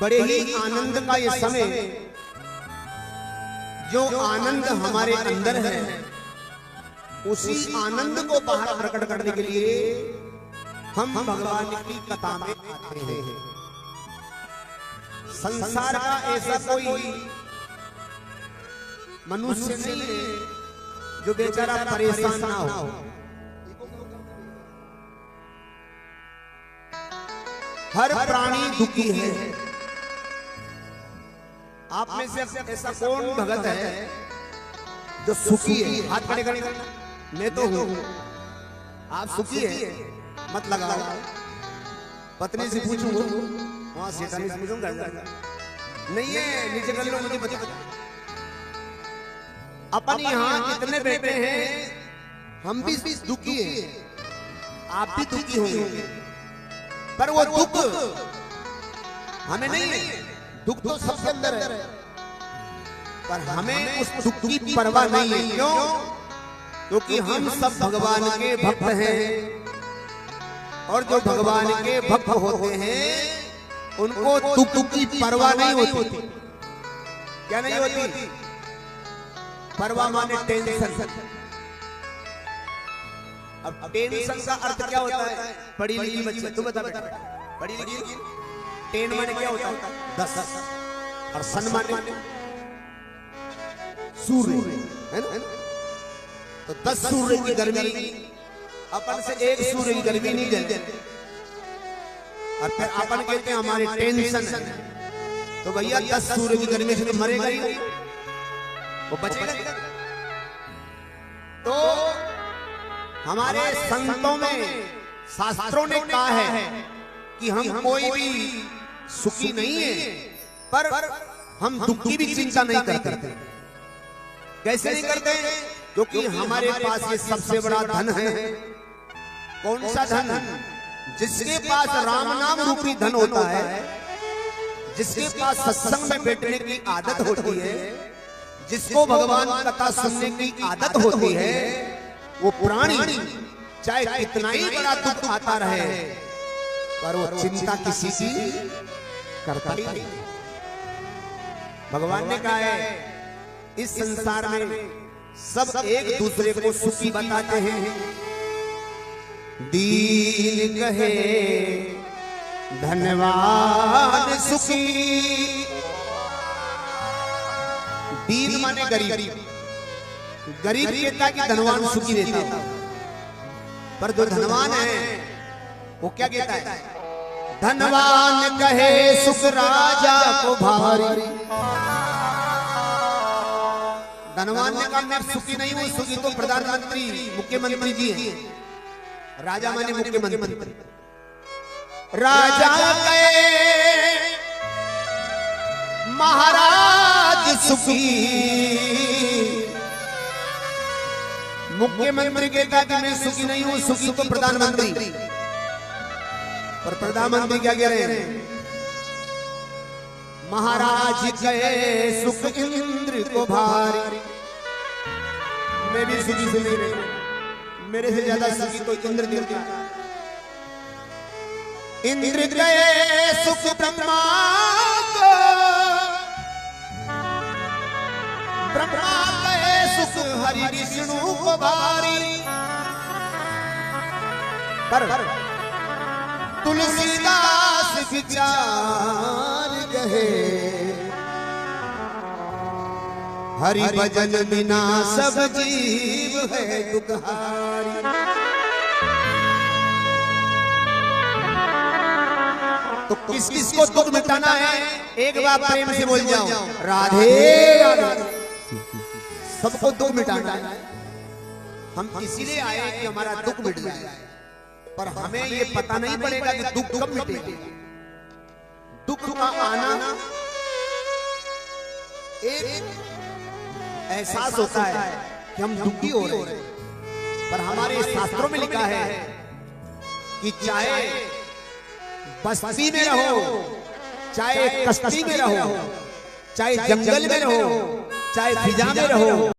बड़े ही आनंद का ये समय, जो आनंद हमारे अंदर है उसी आनंद को बाहर प्रकट करने के लिए हम भगवान की कथा में आते हैं। संसार का ऐसा कोई मनुष्य नहीं है जो बेचारा परेशान ना हो। हर प्राणी दुखी है। आप में से ऐसा कौन भगत है जो सुखी है? हाथ खड़े खड़े करना। मैं तो हूं। आप सुखी है? मत लगाओ। पत्नी से पूछूंगा, वहां सेठानी से पूछूंगा, नहीं है नीचे कर लो, मुझे पता। अपन यहाँ कितने बैठे हैं, हम भी दुखी हैं, आप भी दुखी होंगे, पर वो दुख हमें नहीं है। दुख तो सबके अंदर है, पर हमें उस दुख की परवाह नहीं है। क्यों? क्योंकि हम सब भगवान के भक्त हैं, और जो भगवान के भक्त होते हैं उनको दुख की परवाह नहीं होती। क्या नहीं होती? परवाह माने टेंशन। अब टेंशन का अर्थ क्या होता है? पढ़ी लिखी बच्चे, तू बता बेटा, पढ़ी लिखी। टेन माने क्या होता है? 10, और सन माने सूर्य, है ना? तो 10 सूर्य की गर्मी अपन से एक सूर्य की गर्मी नहीं जलती, और फिर अपन कहते हैं हमारे टेंशन है। तो भैया 10 सूर्य की गर्मी से तो मरेगा ही, वो बचेगा। तो हमारे संतों में, शास्त्रों ने कहा है कि हम कोई भी सुखी नहीं है, पर हम दुख की भी चिंता नहीं करते। कैसे नहीं करते? क्योंकि हमारे पास ये सबसे बड़ा धन है। कौन सा धन? जिसके पास राम नाम रूपी धन होता है, जिसके पास सत्संग में बैठने की आदत होती है, जिसको भगवान कथा सुनने की आदत होती है, वो प्राणी चाहे कितना ही बड़ा दुख आता रहे, पर वो चिंता किसी की करता ही नहीं। भगवान ने कहा है इस संसार में सब एक दूसरे को सुखी बताते हैं। दीन कहे धन्यवाद सुखी। दीन माने गरीब। गरीब कहता है कि धनवान सुखी रहता है, पर जो धनवान है वो क्या कहता है? धनवान कहे सुख राजा को भारी। धनवान ने कहा मैं सुखी नहीं हूं, सुखी तो प्रधानमंत्री मुख्यमंत्री जी हैं। राजा माने मुख्यमंत्री। राजा गए महाराज सुखी। मुख्यमंत्री कहता कि मैं सुखी नहीं हूं, सुखी तो प्रधानमंत्री। पर प्रधानमंत्री क्या कह रहे हैं? महाराज गए सुख इंद्र को भारी। मैं भी सुखी से नहीं रही, मेरे से ज्यादा सुखी तो इंद्र देवता। इंद्र गए सुख ब्रह्मा को, ब्रह्मा गए सुख हरि विष्णु को भारी। पर तुलसीदास विचार कहे हरि भजन बिना सब जीव है दुखहारी। तो किस किस को दुख मिटाना है? एक बार प्रेम से बोल जाओ राधे राधे। सबको दुख मिटाना है। हम इसीलिए आए कि हमारा दुख मिट जाए, पर हमें ये पता नहीं पड़ेगा कि दुख कब मिटेगा। दुख का आना एक एहसास होता है कि हम दुखी हो रहे हैं, पर हमारे शास्त्रों में लिखा है कि चाहे बस्ती में रहो, चाहे कश्ती में रहो, चाहे जंगल में रहो, चाहे फिजा में रहो,